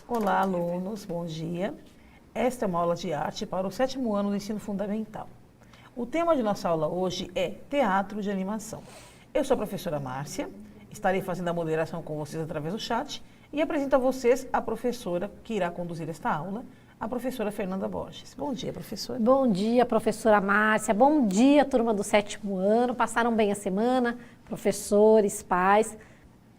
Olá, alunos, bom dia. Esta é uma aula de arte para o 7º ano do ensino fundamental. O tema de nossa aula hoje é teatro de animação. Eu sou a professora Márcia, estarei fazendo a moderação com vocês através do chat e apresento a vocês a professora que irá conduzir esta aula, a professora Fernanda Borges. Bom dia, professora. Bom dia, professora Márcia. Bom dia, turma do 7º ano. Passaram bem a semana? Professores, pais.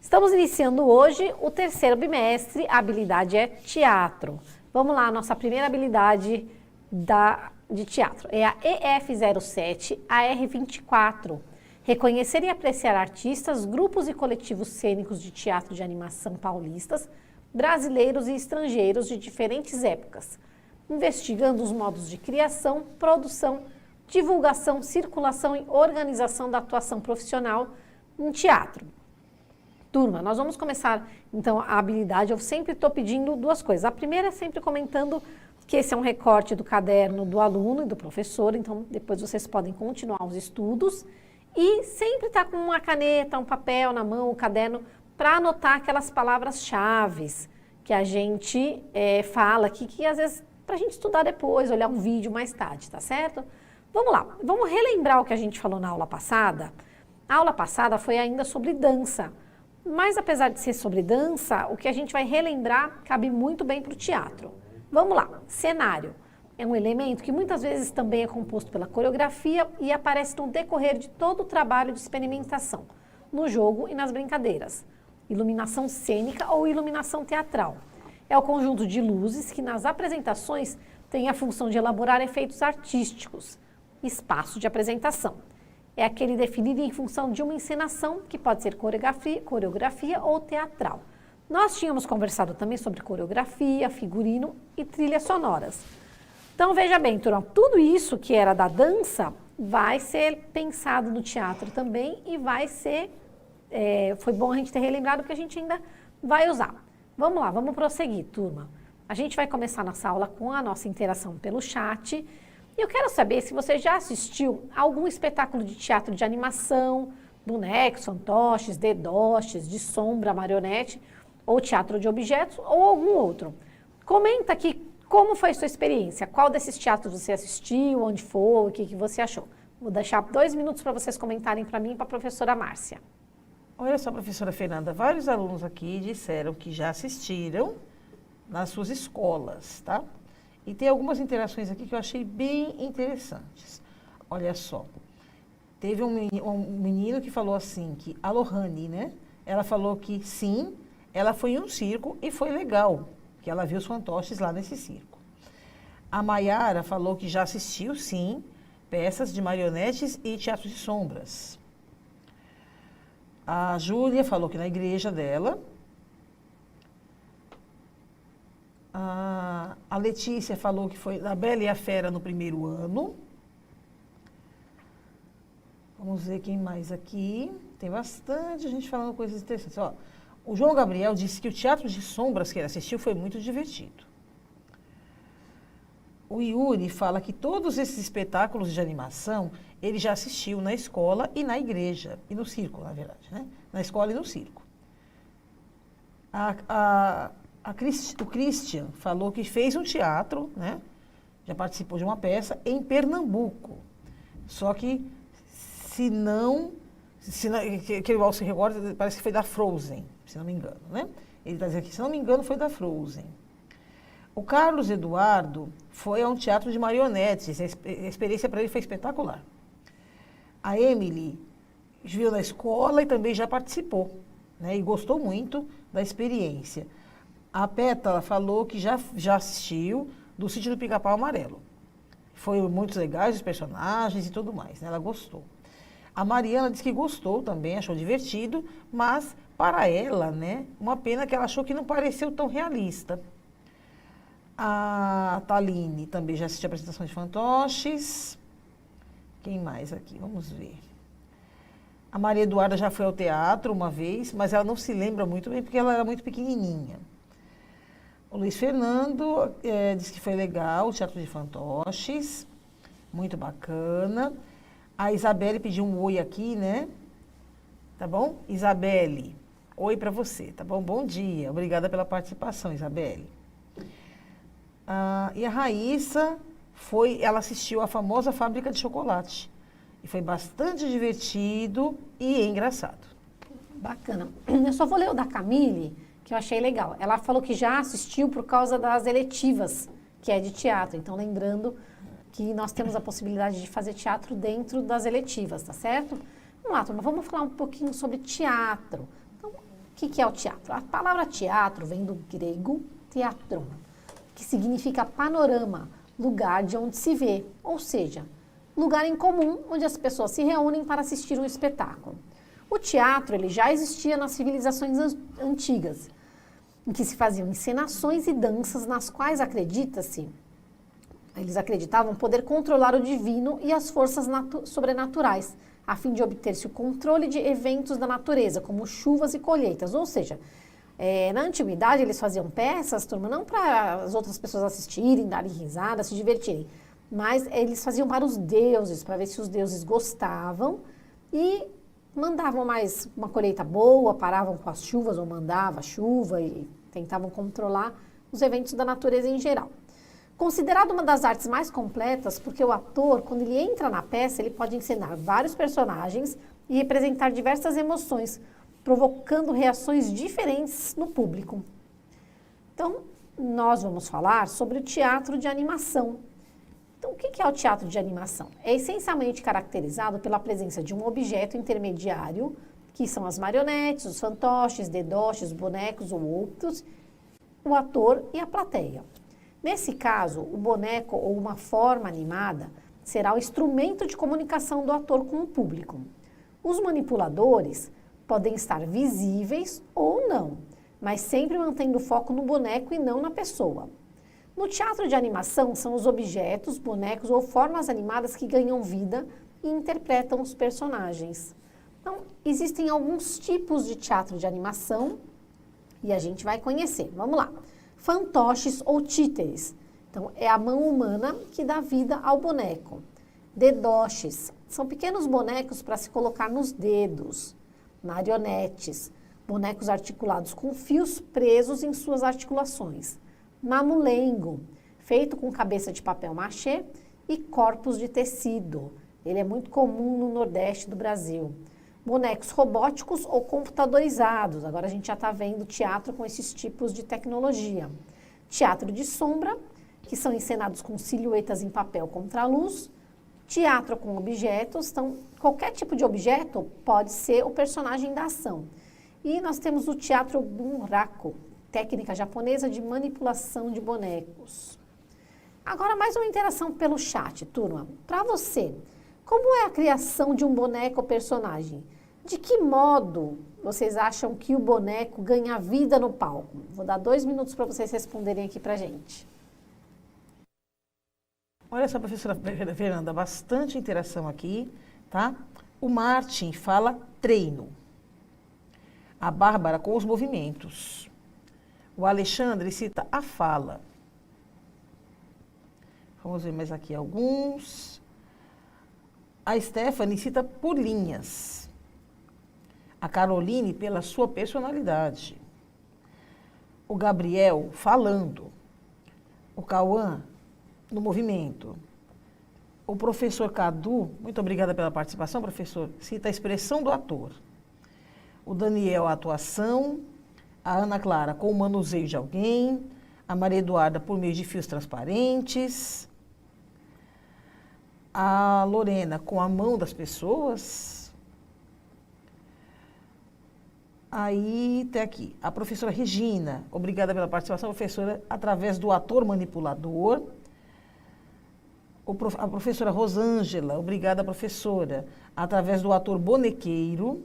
Estamos iniciando hoje o 3º bimestre, a habilidade é teatro. Vamos lá, a nossa primeira habilidade de teatro é a EF07 AR24. Reconhecer e apreciar artistas, grupos e coletivos cênicos de teatro de animação paulistas, brasileiros e estrangeiros de diferentes épocas, investigando os modos de criação, produção, divulgação, circulação e organização da atuação profissional em teatro. Turma, nós vamos começar, então, a habilidade. Eu sempre estou pedindo duas coisas. A primeira é sempre comentando que esse é um recorte do caderno do aluno e do professor, então depois vocês podem continuar os estudos e sempre estar com uma caneta, um papel na mão, um caderno, para anotar aquelas palavras-chave que a gente fala aqui, que às vezes para a gente estudar depois, olhar um vídeo mais tarde, tá certo? Vamos lá, vamos relembrar o que a gente falou na aula passada. A aula passada foi ainda sobre dança, mas apesar de ser sobre dança, o que a gente vai relembrar cabe muito bem para o teatro. Vamos lá, cenário. É um elemento que muitas vezes também é composto pela coreografia e aparece no decorrer de todo o trabalho de experimentação, no jogo e nas brincadeiras. Iluminação cênica ou iluminação teatral. É o conjunto de luzes que nas apresentações tem a função de elaborar efeitos artísticos. Espaço de apresentação. É aquele definido em função de uma encenação que pode ser coreografia ou teatral. Nós tínhamos conversado também sobre coreografia, figurino e trilhas sonoras. Então veja bem, turma, tudo isso que era da dança vai ser pensado no teatro também e vai ser... foi bom a gente ter relembrado que a gente ainda vai usar. Vamos lá, vamos prosseguir, turma. A gente vai começar nossa aula com a nossa interação pelo chat. E eu quero saber se você já assistiu a algum espetáculo de teatro de animação, bonecos, fantoches, dedoches, de sombra, marionete, ou teatro de objetos, ou algum outro. Comenta aqui como foi a sua experiência, qual desses teatros você assistiu, onde foi, o que você achou. Vou deixar 2 minutos para vocês comentarem para mim e para a professora Márcia. Olha só, professora Fernanda, vários alunos aqui disseram que já assistiram nas suas escolas, tá? E tem algumas interações aqui que eu achei bem interessantes. Olha só, teve um menino que falou assim, que a Lohane, né? Ela falou que sim, ela foi em um circo e foi legal, que ela viu os fantoches lá nesse circo. A Maiara falou que já assistiu, sim, peças de marionetes e teatro de sombras. A Júlia falou que na igreja dela. A Letícia falou que foi A Bela e a Fera no 1º ano. Vamos ver quem mais aqui. Tem bastante gente falando coisas interessantes. Ó, o João Gabriel disse que o teatro de sombras que ele assistiu foi muito divertido. O Yuri fala que todos esses espetáculos de animação ele já assistiu na escola e na igreja. E no circo, na verdade, né? Na escola e no circo. O Christian falou que fez um teatro, né? Já participou de uma peça em Pernambuco. Só que, que ele se recorda, parece que foi da Frozen, se não me engano, né? Ele está dizendo que, se não me engano, foi da Frozen. O Carlos Eduardo foi a um teatro de marionetes, a experiência para ele foi espetacular. A Emily viu na escola e também já participou, né? E gostou muito da experiência. A Pétala falou que já assistiu do Sítio do Pica-Pau Amarelo. Foi muito legais os personagens e tudo mais, né? Ela gostou. A Mariana disse que gostou também, achou divertido, mas para ela, né, uma pena que ela achou que não pareceu tão realista. A Taline também já assistiu a apresentação de fantoches. Quem mais aqui? Vamos ver. A Maria Eduarda já foi ao teatro uma vez, mas ela não se lembra muito bem porque ela era muito pequenininha. O Luiz Fernando disse que foi legal o teatro de fantoches, muito bacana. A Isabelle pediu um oi aqui, né? Tá bom? Isabelle, oi para você, tá bom? Bom dia, obrigada pela participação, Isabelle. E a Raíssa ela assistiu à famosa Fábrica de Chocolate. E foi bastante divertido e engraçado. Bacana. Eu só vou ler o da Camille, que eu achei legal. Ela falou que já assistiu por causa das eletivas, que é de teatro. Então, lembrando que nós temos a possibilidade de fazer teatro dentro das eletivas, tá certo? Vamos lá, turma, vamos falar um pouquinho sobre teatro. Então, o que é o teatro? A palavra teatro vem do grego teatron, que significa panorama, lugar de onde se vê, ou seja, lugar em comum onde as pessoas se reúnem para assistir um espetáculo. O teatro ele já existia nas civilizações antigas, em que se faziam encenações e danças nas quais eles acreditavam poder controlar o divino e as forças sobrenaturais, a fim de obter-se o controle de eventos da natureza, como chuvas e colheitas. Ou seja, na antiguidade eles faziam peças, turma, não para as outras pessoas assistirem, darem risada, se divertirem, mas eles faziam para os deuses, para ver se os deuses gostavam e mandavam mais uma colheita boa, paravam com as chuvas ou mandava chuva e tentavam controlar os eventos da natureza em geral. Considerado uma das artes mais completas, porque o ator, quando ele entra na peça, ele pode encenar vários personagens e representar diversas emoções, provocando reações diferentes no público. Então, nós vamos falar sobre o teatro de animação. Então, o que é o teatro de animação? É essencialmente caracterizado pela presença de um objeto intermediário, que são as marionetes, os fantoches, dedoches, bonecos ou outros, o ator e a plateia. Nesse caso, o boneco ou uma forma animada será o instrumento de comunicação do ator com o público. Os manipuladores podem estar visíveis ou não, mas sempre mantendo foco no boneco e não na pessoa. No teatro de animação, são os objetos, bonecos ou formas animadas que ganham vida e interpretam os personagens. Então, existem alguns tipos de teatro de animação e a gente vai conhecer. Vamos lá. Fantoches ou títeres. Então, é a mão humana que dá vida ao boneco. Dedoches. São pequenos bonecos para se colocar nos dedos. Marionetes. Bonecos articulados com fios presos em suas articulações. Mamulengo, feito com cabeça de papel machê e corpos de tecido. Ele é muito comum no Nordeste do Brasil. Bonecos robóticos ou computadorizados. Agora a gente já está vendo teatro com esses tipos de tecnologia. Teatro de sombra, que são encenados com silhuetas em papel contra a luz. Teatro com objetos. Então, qualquer tipo de objeto pode ser o personagem da ação. E nós temos o teatro bunraku, técnica japonesa de manipulação de bonecos. Agora, mais uma interação pelo chat, turma. Para você, como é a criação de um boneco ou personagem? De que modo vocês acham que o boneco ganha vida no palco? Vou dar 2 minutos para vocês responderem aqui para a gente. Olha só, professora Fernanda, bastante interação aqui, tá? O Martin fala treino. A Bárbara com os movimentos. O Alexandre cita a fala. Vamos ver mais aqui alguns. A Stephanie cita por linhas. A Caroline pela sua personalidade. O Gabriel falando. O Cauã no movimento. O professor Cadu, muito obrigada pela participação, professor, cita a expressão do ator. O Daniel, a atuação. A Ana Clara com o manuseio de alguém. A Maria Eduarda por meio de fios transparentes. A Lorena com a mão das pessoas. Aí tem aqui a professora Regina, obrigada pela participação, professora, através do ator manipulador. A professora Rosângela, obrigada, professora, através do ator bonequeiro.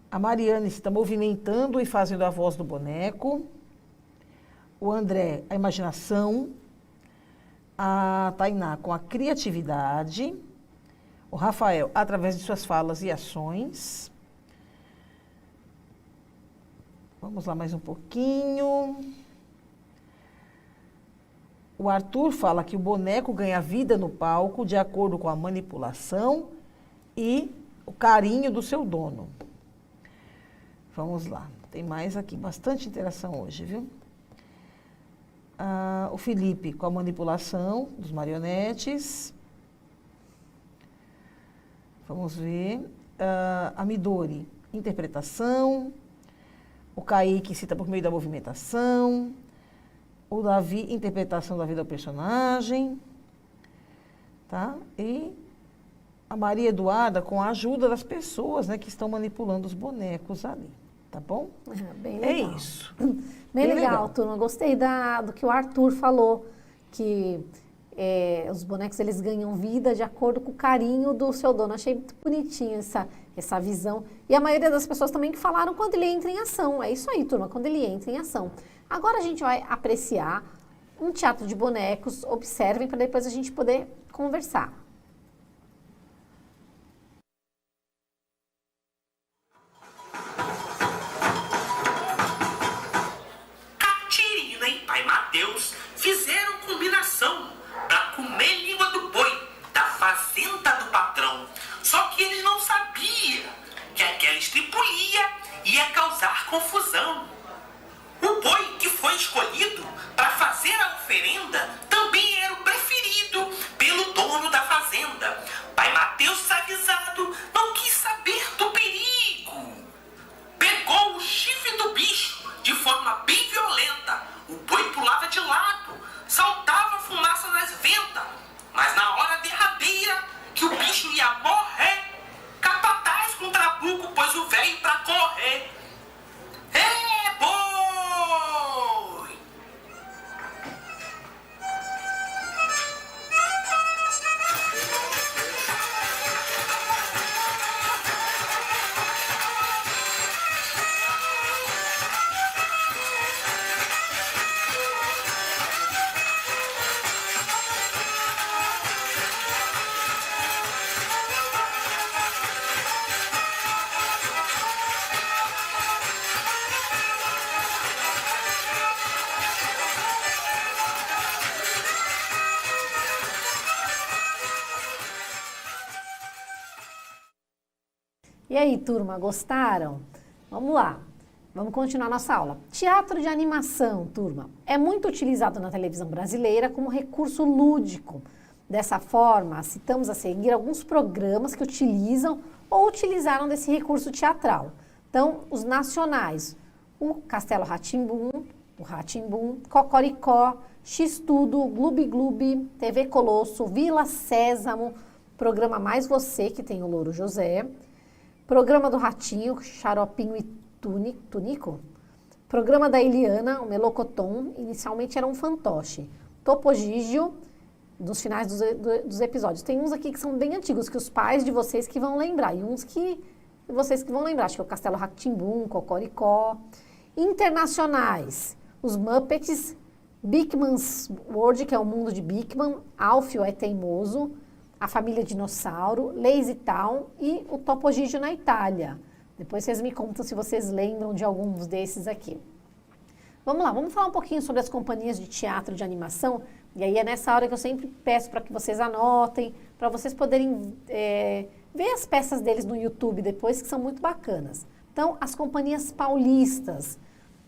A Mariane está movimentando e fazendo a voz do boneco. O André, a imaginação. A Tainá com a criatividade. O Rafael, através de suas falas e ações. Vamos lá mais um pouquinho. O Arthur fala que o boneco ganha vida no palco de acordo com a manipulação e o carinho do seu dono. Vamos lá, tem mais aqui, bastante interação hoje, viu? O Felipe com a manipulação dos marionetes. Vamos ver. A Midori, interpretação. O Kaique cita por meio da movimentação. O Davi, interpretação da vida do personagem. Tá? E a Maria Eduarda com a ajuda das pessoas, né, que estão manipulando os bonecos ali. Tá bom? Bem legal. É isso. Bem legal, turma. Gostei do que o Arthur falou, que os bonecos eles ganham vida de acordo com o carinho do seu dono. Achei muito bonitinho essa visão. E a maioria das pessoas também que falaram quando ele entra em ação. É isso aí, turma, quando ele entra em ação. Agora a gente vai apreciar um teatro de bonecos. Observem para depois a gente poder conversar. Catirina e pai Mateus fizeram combinação para comer língua do boi da fazenda do patrão. Só que eles não sabiam que aquela estripulia ia causar confusão. O boi que foi escolhido para fazer a oferenda também era o preferido pelo dono da fazenda. Pai Mateus, desavisado, não quis saber do perigo. Pegou o chifre do bicho de forma bem violenta. O boi pulava de lado, saltava fumaça nas ventas. Mas na hora derradeira, que o bicho ia morrer, capataz com trabuco pôs o velho pra correr. É, boi! E aí, turma, gostaram? Vamos lá, vamos continuar nossa aula. Teatro de animação, turma, é muito utilizado na televisão brasileira como recurso lúdico. Dessa forma, citamos a seguir alguns programas que utilizam ou utilizaram desse recurso teatral. Então, os nacionais, o Castelo Rá-Tim-Bum, o Rá-Tim-Bum, Cocoricó, X-Tudo, Gloob Gloob, TV Colosso, Vila Sésamo, programa Mais Você, que tem o Louro José, programa do Ratinho, Xaropinho e Tunico, programa da Eliana, o Melocoton, inicialmente era um fantoche, Topogígio, nos finais dos episódios. Tem uns aqui que são bem antigos, que os pais de vocês que vão lembrar, e uns que vocês que vão lembrar, acho que é o Castelo Rá-Tim-Bum, Cocoricó. Internacionais, os Muppets, Beakman's World, que é o mundo de Beakman, Alfio é Teimoso, a Família Dinossauro, Lazy Town e o Topogígio na Itália. Depois vocês me contam se vocês lembram de alguns desses aqui. Vamos lá, vamos falar um pouquinho sobre as companhias de teatro de animação. E aí é nessa hora que eu sempre peço para que vocês anotem, para vocês poderem ver as peças deles no YouTube depois, que são muito bacanas. Então, as companhias paulistas,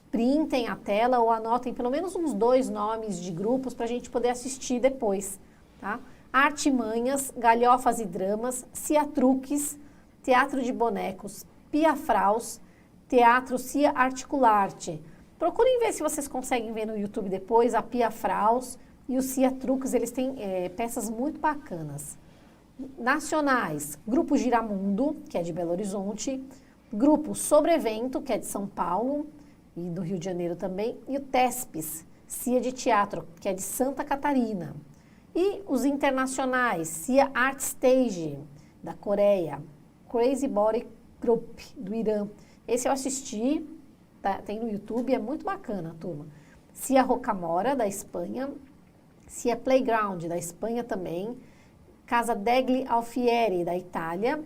printem a tela ou anotem pelo menos uns 2 nomes de grupos para a gente poder assistir depois, tá? Artimanhas, Galhofas e Dramas, Ciatruques, Teatro de Bonecos, Piafraus, Teatro Cia Articularte. Procurem ver se vocês conseguem ver no YouTube depois a Piafraus e o Ciatruques, eles têm peças muito bacanas. Nacionais, Grupo Giramundo, que é de Belo Horizonte, Grupo Sobrevento, que é de São Paulo e do Rio de Janeiro também, e o TESPES, Cia de Teatro, que é de Santa Catarina. E os internacionais, Cia Art Stage, da Coreia, Crazy Body Group, do Irã. Esse eu assisti, tem no YouTube, é muito bacana, turma. Cia Rocamora, da Espanha, Cia Playground, da Espanha também, Casa degli Alfieri, da Itália,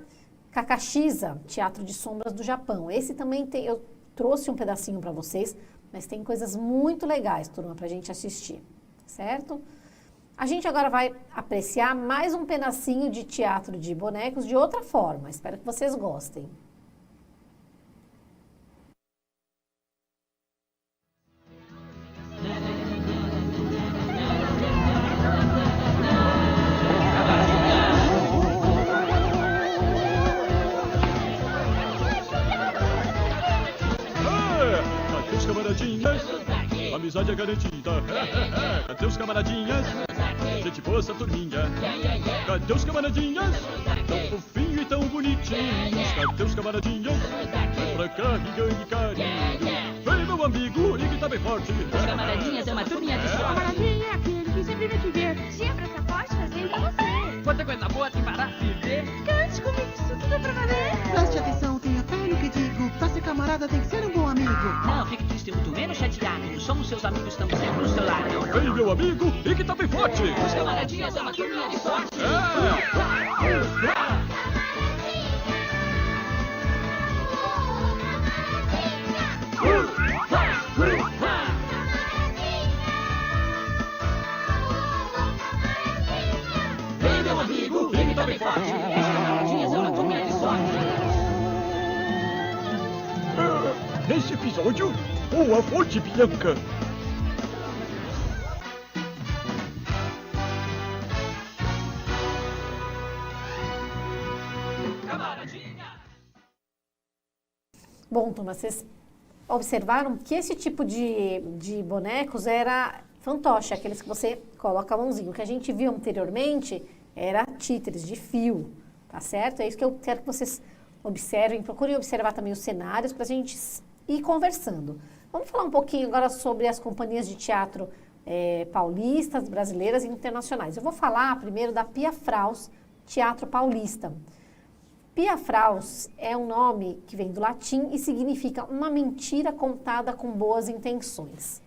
Kakashiza, Teatro de Sombras do Japão. Esse também tem, eu trouxe um pedacinho para vocês, mas tem coisas muito legais, turma, para a gente assistir, certo? A gente agora vai apreciar mais um pedacinho de teatro de bonecos de outra forma. Espero que vocês gostem. camaradinhas, amizade é garantida. Cadê os camaradinhas? Gente boa essa turminha. Cadê os camaradinhas? Tão fofinho e tão bonitinhos. Cadê os camaradinhas? Vem pra cá e ganhe carinho. Vem meu amigo e que tá bem forte. Os camaradinhas é uma turminha de sorte. Camaradinha é aquele que sempre vem te ver. Sempre essa forte fazendo pra você. Quanta coisa boa tem para viver. Cante comigo, isso tudo é pra valer. Preste atenção, tenha fé no que digo. Pra ser camarada tem que ser um bom amigo. Não, fique triste, muito menos chateado. Somos seus amigos, estamos sempre do seu lado. Vem meu amigo e que tá bem forte. Os camaradinhas é uma turminha de sorte. Vem meu amigo e que tá bem forte. Os camaradinhas é uma turminha de sorte. Nesse episódio, boa forte, Bianca. Bom, turma, vocês observaram que esse tipo de bonecos era fantoche, aqueles que você coloca a mãozinha. O que a gente viu anteriormente era títeres de fio, tá certo? É isso que eu quero que vocês observem, procurem observar também os cenários para a gente ir conversando. Vamos falar um pouquinho agora sobre as companhias de teatro paulistas, brasileiras e internacionais. Eu vou falar primeiro da Pia Fraus Teatro Paulista. Pia Fraus é um nome que vem do latim e significa uma mentira contada com boas intenções.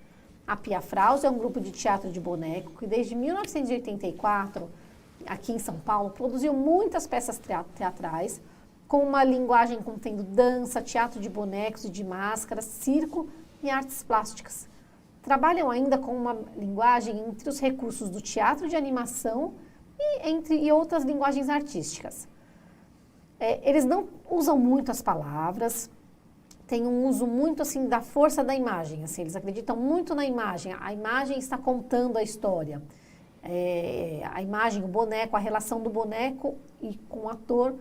A Pia Fraus é um grupo de teatro de boneco que desde 1984, aqui em São Paulo, produziu muitas peças teatrais com uma linguagem contendo dança, teatro de bonecos e de máscaras, circo e artes plásticas. Trabalham ainda com uma linguagem entre os recursos do teatro de animação e outras linguagens artísticas. Eles não usam muito as palavras, têm um uso muito assim da força da imagem, assim, eles acreditam muito na imagem, a imagem está contando a história. A imagem, o boneco, a relação do boneco e com o ator.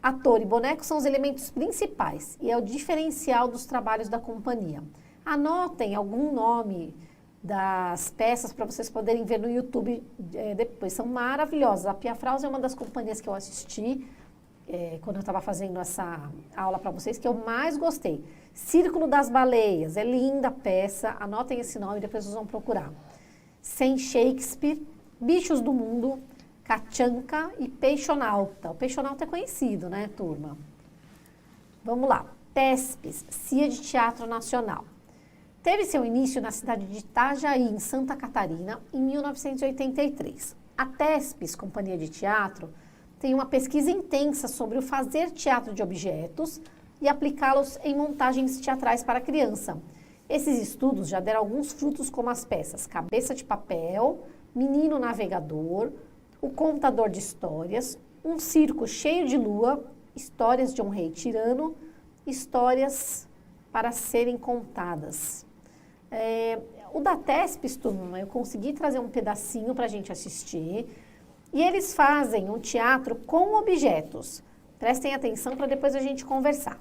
Ator e boneco são os elementos principais e é o diferencial dos trabalhos da companhia. Anotem algum nome das peças para vocês poderem ver no YouTube depois, são maravilhosas. A Pia Fraus é uma das companhias que eu assisti quando eu estava fazendo essa aula para vocês, que eu mais gostei. Círculo das Baleias, é linda a peça, anotem esse nome, depois vocês vão procurar. Sem Shakespeare, Bichos do Mundo, Cachanca e Peixonauta. O Peixonauta é conhecido, né, turma? Vamos lá. TESPES, CIA de Teatro Nacional. Teve seu início na cidade de Itajaí, em Santa Catarina, em 1983. A TESPES, Companhia de Teatro, tem uma pesquisa intensa sobre o fazer teatro de objetos e aplicá-los em montagens teatrais para criança. Esses estudos já deram alguns frutos, como as peças Cabeça de Papel, Menino Navegador, O Contador de Histórias, Um Circo Cheio de Lua, Histórias de um Rei Tirano, Histórias para Serem Contadas. O da TESPES, turma, eu consegui trazer um pedacinho para a gente assistir. E eles fazem um teatro com objetos. Prestem atenção para depois a gente conversar.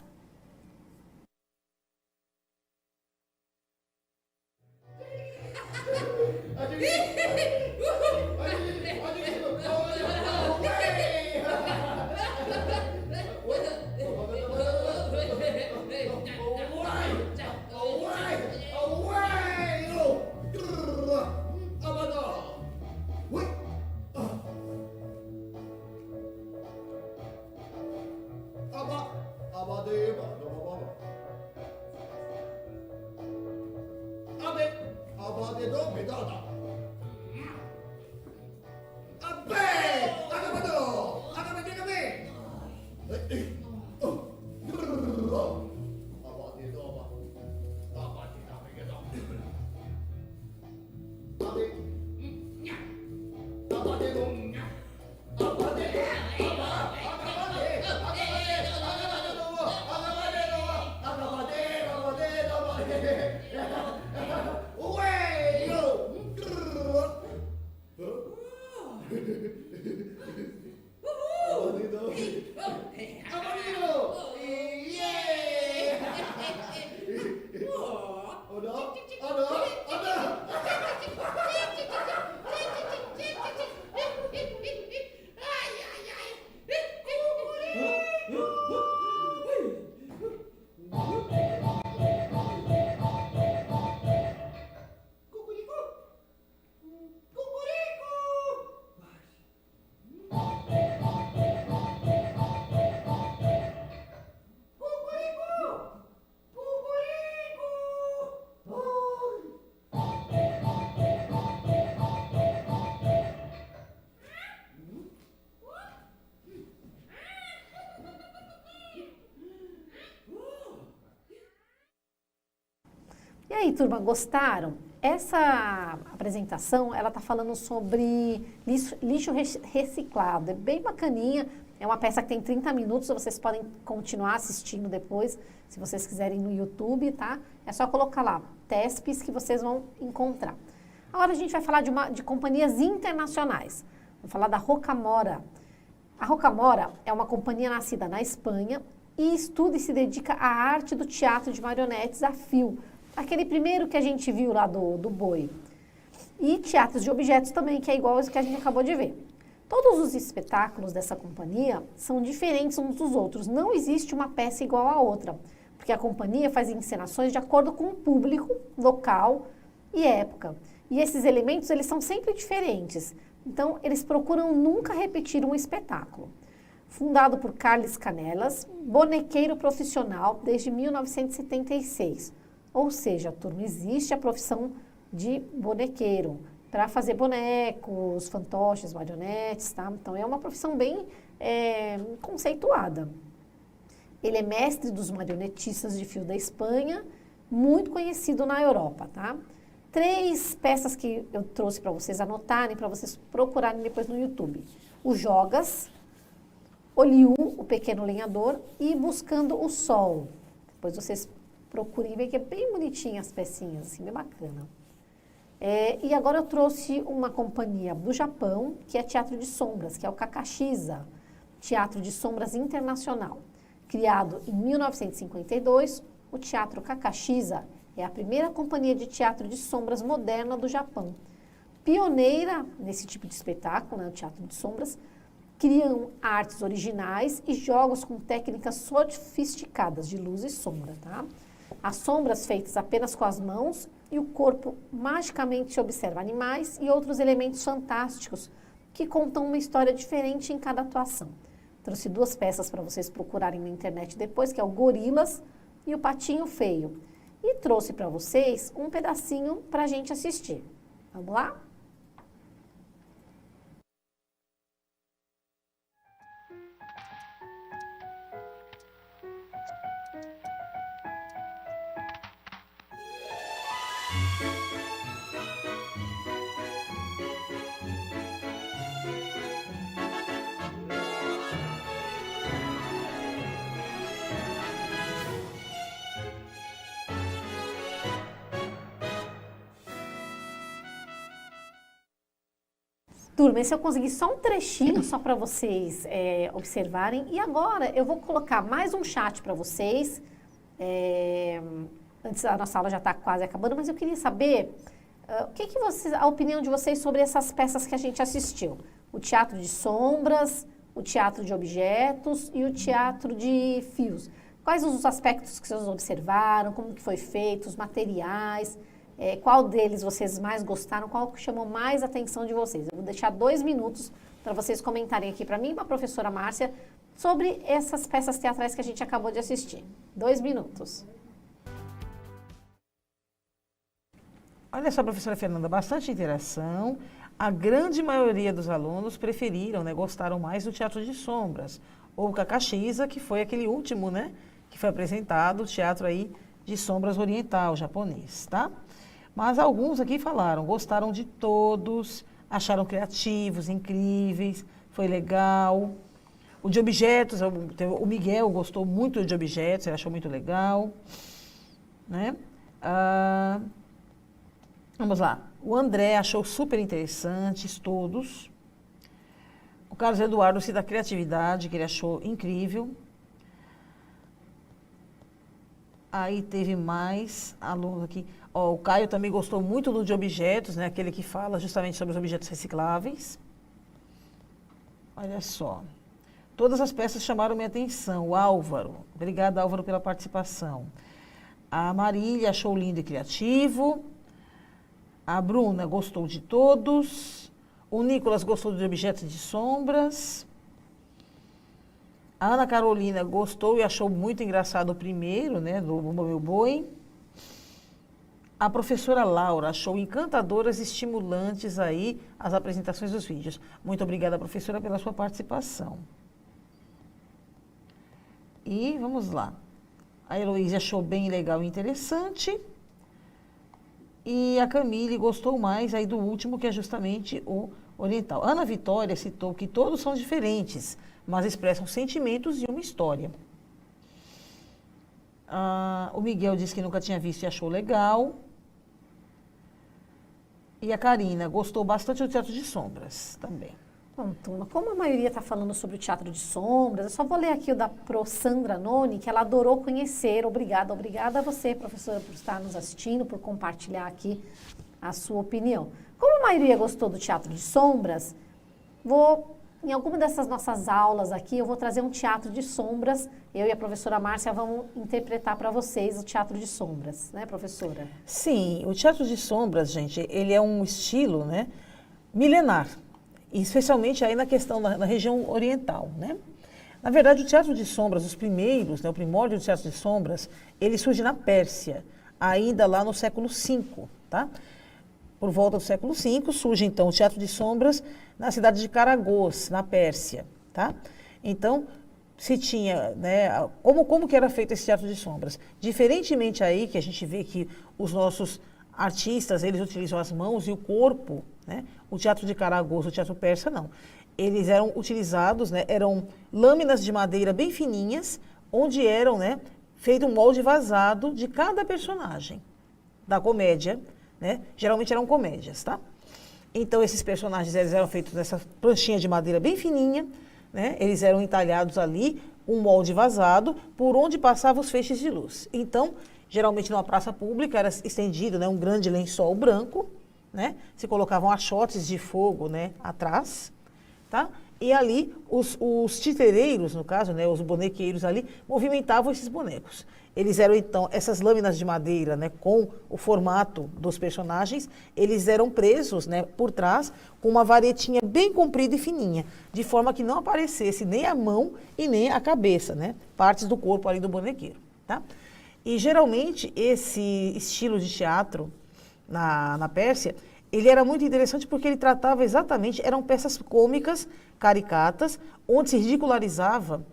E aí, turma, gostaram? Essa apresentação, ela tá falando sobre lixo reciclado. É bem bacaninha. É uma peça que tem 30 minutos, vocês podem continuar assistindo depois, se vocês quiserem no YouTube, tá? É só colocar lá, TESPs, que vocês vão encontrar. Agora a gente vai falar de companhias internacionais. Vou falar da Rocamora. A Rocamora é uma companhia nascida na Espanha e estuda e se dedica à arte do teatro de marionetes a fio. Aquele primeiro que a gente viu lá do boi. E teatros de objetos também, que é igual esse que a gente acabou de ver. Todos os espetáculos dessa companhia são diferentes uns dos outros. Não existe uma peça igual à outra, porque a companhia faz encenações de acordo com o público, local e época. E esses elementos, eles são sempre diferentes. Então, eles procuram nunca repetir um espetáculo. Fundado por Carles Canelas, bonequeiro profissional desde 1976. Ou seja, turma, existe a profissão de bonequeiro, para fazer bonecos, fantoches, marionetes, tá? Então, é uma profissão bem conceituada. Ele é mestre dos marionetistas de fio da Espanha, muito conhecido na Europa, tá? 3 peças que eu trouxe para vocês anotarem, para vocês procurarem depois no YouTube. O Jogas, o Liu, o Pequeno Lenhador, e Buscando o Sol. Depois vocês procurem ver que é bem bonitinha as pecinhas, assim, bem bacana. E agora eu trouxe uma companhia do Japão, que é Teatro de Sombras, que é o Kakashiza, Teatro de Sombras Internacional. Criado em 1952, o Teatro Kakashiza é a primeira companhia de teatro de sombras moderna do Japão. Pioneira nesse tipo de espetáculo, né, o Teatro de Sombras, criam artes originais e jogos com técnicas sofisticadas de luz e sombra, tá? As sombras feitas apenas com as mãos e o corpo magicamente se observa animais e outros elementos fantásticos que contam uma história diferente em cada atuação. Trouxe 2 peças para vocês procurarem na internet depois, que é o Gorilas e o Patinho Feio. E trouxe para vocês um pedacinho para a gente assistir. Vamos lá? Turma, esse eu consegui só um trechinho só para vocês observarem. E agora eu vou colocar mais um chat para vocês. Antes a nossa aula já está quase acabando, mas eu queria saber a opinião de vocês sobre essas peças que a gente assistiu. O Teatro de Sombras, o Teatro de Objetos e o Teatro de Fios. Quais os aspectos que vocês observaram, como que foi feito, os materiais... qual deles vocês mais gostaram, qual que chamou mais a atenção de vocês. Eu vou deixar 2 minutos para vocês comentarem aqui para mim e para a professora Márcia sobre essas peças teatrais que a gente acabou de assistir. 2 minutos. Olha só, professora Fernanda, bastante interação. A grande maioria dos alunos preferiram, né, gostaram mais do Teatro de Sombras, ou Kakashiza, que foi aquele último, né, que foi apresentado, o teatro aí de sombras oriental, japonês, tá? Mas alguns aqui falaram, gostaram de todos, acharam criativos, incríveis, foi legal. O de objetos, o Miguel gostou muito de objetos, ele achou muito legal. Né? Vamos lá. O André achou super interessantes, todos. O Carlos Eduardo cita a criatividade, que ele achou incrível. Aí teve mais alunos aqui. O Caio também gostou muito do de objetos, né? Aquele que fala justamente sobre os objetos recicláveis. Olha só. Todas as peças chamaram minha atenção. O Álvaro. Obrigada, Álvaro, pela participação. A Marília achou lindo e criativo. A Bruna gostou de todos. O Nicolas gostou de objetos de sombras. A Ana Carolina gostou e achou muito engraçado o primeiro, né, do Meu Boi. A professora Laura achou encantadoras e estimulantes aí as apresentações dos vídeos. Muito obrigada, professora, pela sua participação. E vamos lá. A Heloísa achou bem legal e interessante. E a Camille gostou mais aí do último, que é justamente o oriental. Ana Vitória citou que todos são diferentes, mas expressam sentimentos e uma história. O Miguel disse que nunca tinha visto e achou legal. E a Karina gostou bastante do Teatro de Sombras também. Bom, turma, como a maioria está falando sobre o Teatro de Sombras, eu só vou ler aqui o da Pro Sandra Noni, que ela adorou conhecer. Obrigada a você, professora, por estar nos assistindo, por compartilhar aqui a sua opinião. Como a maioria gostou do Teatro de Sombras, em alguma dessas nossas aulas aqui, eu vou trazer um Teatro de Sombras. Eu e a professora Márcia vamos interpretar para vocês o Teatro de Sombras, né, professora? Sim, o Teatro de Sombras, gente, ele é um estilo, né, milenar. Especialmente aí na questão na região oriental, né? Na verdade, o Teatro de Sombras, os primeiros, né, o primórdio do Teatro de Sombras, ele surge na Pérsia, ainda lá no século V, tá? Por volta do século V, surge então o Teatro de Sombras na cidade de Karagoz, na Pérsia, tá? Então, se tinha, né, como que era feito esse Teatro de Sombras? Diferentemente aí, que a gente vê que os nossos artistas, eles utilizam as mãos e o corpo, né? O Teatro de Karagoz, o Teatro Persa, não. Eles eram utilizados, né, eram lâminas de madeira bem fininhas, onde eram, né, feito um molde vazado de cada personagem da comédia, né? Geralmente eram comédias, tá? Então, esses personagens, eles eram feitos nessa pranchinha de madeira bem fininha, né? Eles eram entalhados ali, um molde vazado, por onde passavam os feixes de luz. Então, geralmente numa praça pública era estendido, né, um grande lençol branco, né? Se colocavam achotes de fogo, né, atrás, tá? E ali os titereiros, no caso, né, os bonequeiros ali, movimentavam esses bonecos. Eles eram, então, essas lâminas de madeira, né, com o formato dos personagens, eles eram presos, né, por trás com uma varetinha bem comprida e fininha, de forma que não aparecesse nem a mão e nem a cabeça, né, partes do corpo ali do bonequeiro, tá? E, geralmente, esse estilo de teatro na Pérsia, ele era muito interessante porque ele tratava exatamente, eram peças cômicas, caricatas, onde se ridicularizava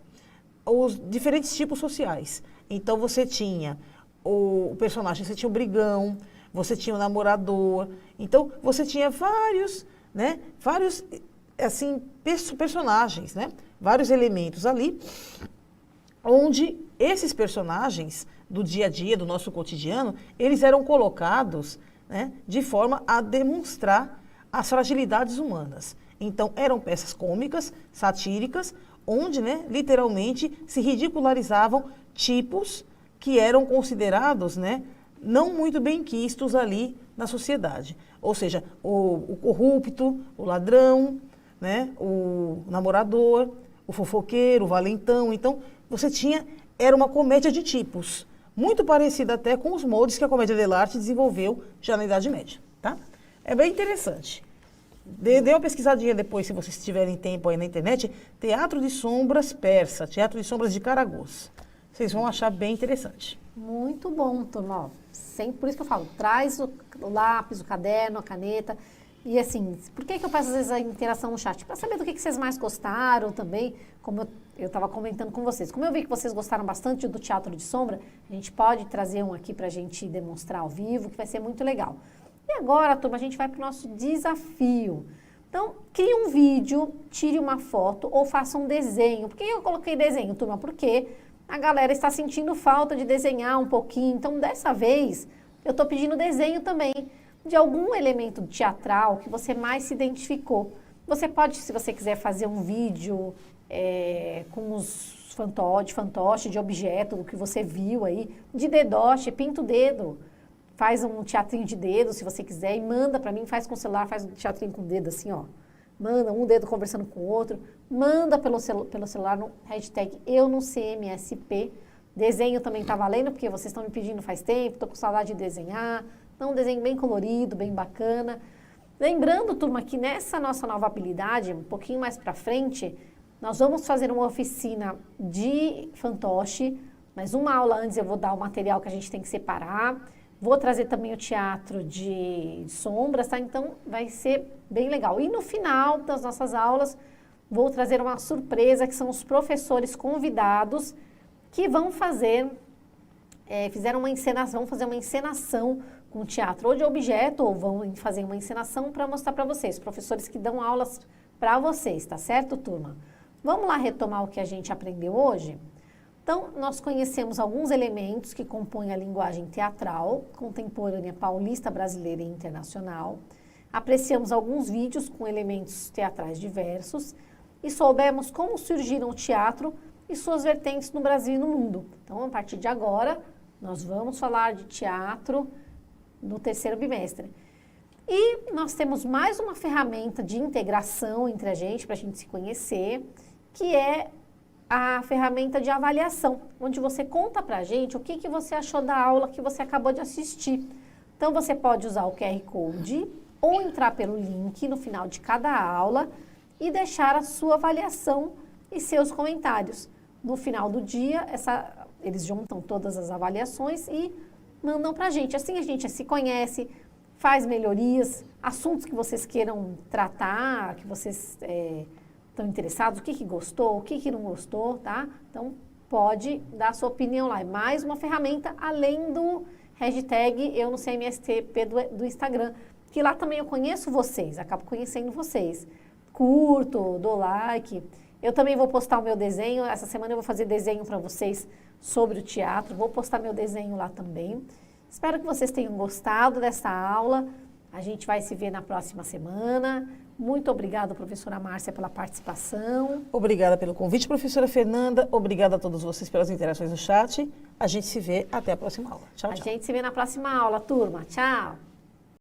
os diferentes tipos sociais. Então, você tinha o personagem, você tinha o brigão, você tinha o namorador. Então, você tinha vários, assim, personagens, né? Vários elementos ali, onde esses personagens do dia a dia, do nosso cotidiano, eles eram colocados, né, de forma a demonstrar as fragilidades humanas. Então, eram peças cômicas, satíricas, onde, né, literalmente se ridicularizavam tipos que eram considerados, né, não muito bem quistos ali na sociedade. Ou seja, o corrupto, o ladrão, né, o namorador, o fofoqueiro, o valentão. Então, era uma comédia de tipos, muito parecida até com os moldes que a comédia dell'arte desenvolveu já na Idade Média, tá? É bem interessante. Dê uma pesquisadinha depois, se vocês tiverem tempo aí na internet, Teatro de Sombras Persa, Teatro de Sombras de Karagoz. Vocês vão achar bem interessante. Muito bom, turma. Sempre, por isso que eu falo, traz o lápis, o caderno, a caneta. E assim, por que eu peço às vezes a interação no chat? Para saber do que vocês mais gostaram também, como eu estava comentando com vocês. Como eu vi que vocês gostaram bastante do Teatro de Sombra, a gente pode trazer um aqui para a gente demonstrar ao vivo, que vai ser muito legal. E agora, turma, a gente vai para o nosso desafio. Então, crie um vídeo, tire uma foto ou faça um desenho. Por que eu coloquei desenho, turma? Porque a galera está sentindo falta de desenhar um pouquinho. Então, dessa vez, eu estou pedindo desenho também de algum elemento teatral que você mais se identificou. Você pode, se você quiser fazer um vídeo com os fantoche, de objeto, o que você viu aí, de dedoche, pinta o dedo. Faz um teatrinho de dedo, se você quiser, e manda para mim, faz com o celular, faz um teatrinho com o dedo assim, ó. Manda um dedo conversando com o outro, manda pelo celular no hashtag EuNoCMSP. Desenho também tá valendo, porque vocês estão me pedindo faz tempo, tô com saudade de desenhar. Então, um desenho bem colorido, bem bacana. Lembrando, turma, que nessa nossa nova habilidade, um pouquinho mais para frente, nós vamos fazer uma oficina de fantoche, mas uma aula antes eu vou dar o material que a gente tem que separar. Vou trazer também o teatro de sombras, tá? Então, vai ser bem legal. E no final das nossas aulas, vou trazer uma surpresa, que são os professores convidados que vão fazer, vão fazer uma encenação com teatro ou de objeto, ou vão fazer uma encenação para mostrar para vocês, professores que dão aulas para vocês, tá certo, turma? Vamos lá retomar o que a gente aprendeu hoje? Então, nós conhecemos alguns elementos que compõem a linguagem teatral, contemporânea paulista, brasileira e internacional. Apreciamos alguns vídeos com elementos teatrais diversos e soubemos como surgiram o teatro e suas vertentes no Brasil e no mundo. Então, a partir de agora, nós vamos falar de teatro no terceiro bimestre. E nós temos mais uma ferramenta de integração entre a gente, para a gente se conhecer, que é a ferramenta de avaliação, onde você conta pra gente o que você achou da aula que você acabou de assistir. Então, você pode usar o QR Code ou entrar pelo link no final de cada aula e deixar a sua avaliação e seus comentários. No final do dia, eles juntam todas as avaliações e mandam pra gente. Assim a gente se conhece, faz melhorias, assuntos que vocês queiram tratar, que vocês estão interessados, o que gostou, o que não gostou, tá? Então, pode dar a sua opinião lá. É mais uma ferramenta, além do hashtag Eu Não Sei MSTP do Instagram, que lá também eu conheço vocês, acabo conhecendo vocês. Curto, dou like. Eu também vou postar o meu desenho, essa semana eu vou fazer desenho para vocês sobre o teatro, vou postar meu desenho lá também. Espero que vocês tenham gostado dessa aula. A gente vai se ver na próxima semana. Muito obrigada, professora Márcia, pela participação. Obrigada pelo convite, professora Fernanda. Obrigada a todos vocês pelas interações no chat. A gente se vê até a próxima aula. Tchau, tchau. A gente se vê na próxima aula, turma. Tchau.